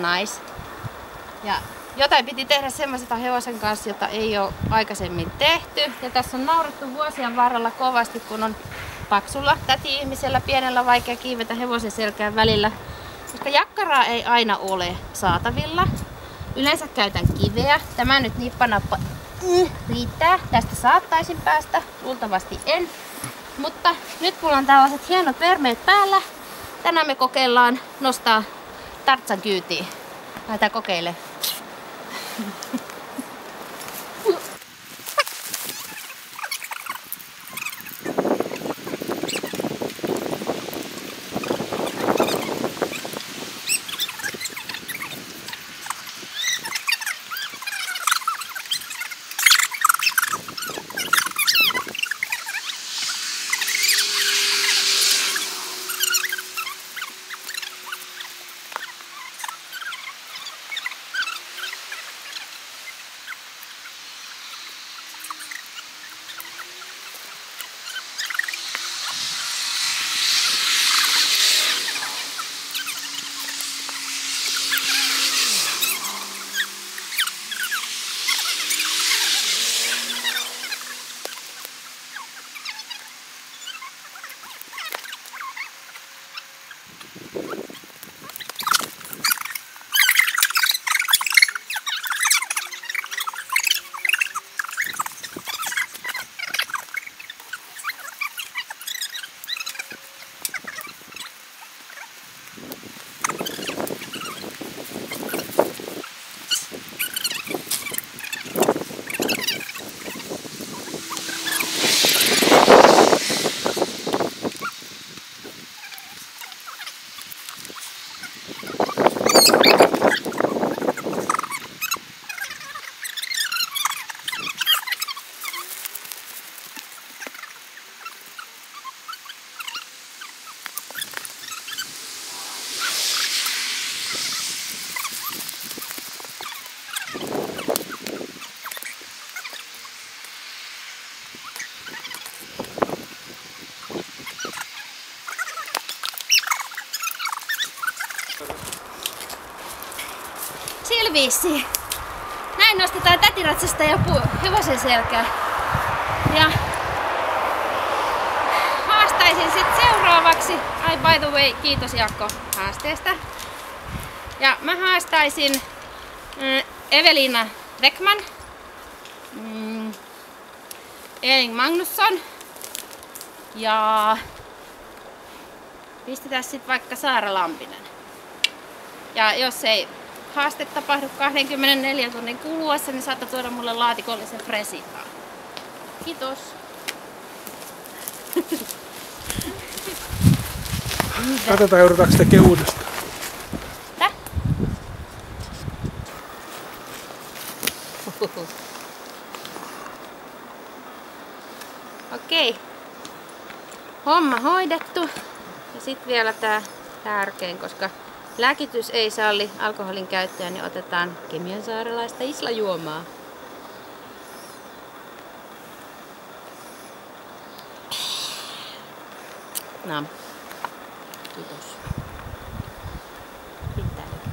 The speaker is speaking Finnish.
Nice. Ja jotain piti tehdä semmoisesta hevosen kanssa, jota ei ole aikaisemmin tehty. Ja tässä on naurattu vuosien varrella kovasti, kun on paksulla täti-ihmisellä pienellä vaikea kiivetä hevosen selkään välillä. Koska jakkaraa ei aina ole saatavilla. Yleensä käytän kiveä. Tämä nyt nippanappa riittää. Tästä saattaisin päästä. Luultavasti en. Mutta nyt mulla on tällaiset hienot vermeet päällä. Tänään me kokeillaan nostaa Tarzan kyytiin. Lähdetään kokeilemaan. Silviisi. Näin nostetaan tätiratsasta ja hevosen selkää. Ja haastaisin sitten seuraavaksi. Ai by the way, kiitos Jaakko haasteesta. Ja mä haastaisin Evelina Beckman, Elin Magnusson ja pistetään sitten vaikka Saara Lampinen. Ja jos ei haaste tapahdu 24 tunnin kuluessa, niin saatte tuoda mulle laatikollisen fresitaan. Kiitos. Katsotaan, joudutaanko sitä uudestaan. Tää? Okei. Homma hoidettu. Ja sitten vielä tää tärkein, koska lääkitys ei salli alkoholin käyttöä, niin otetaan kemiansaarelaista islajuomaa. No. Kiitos.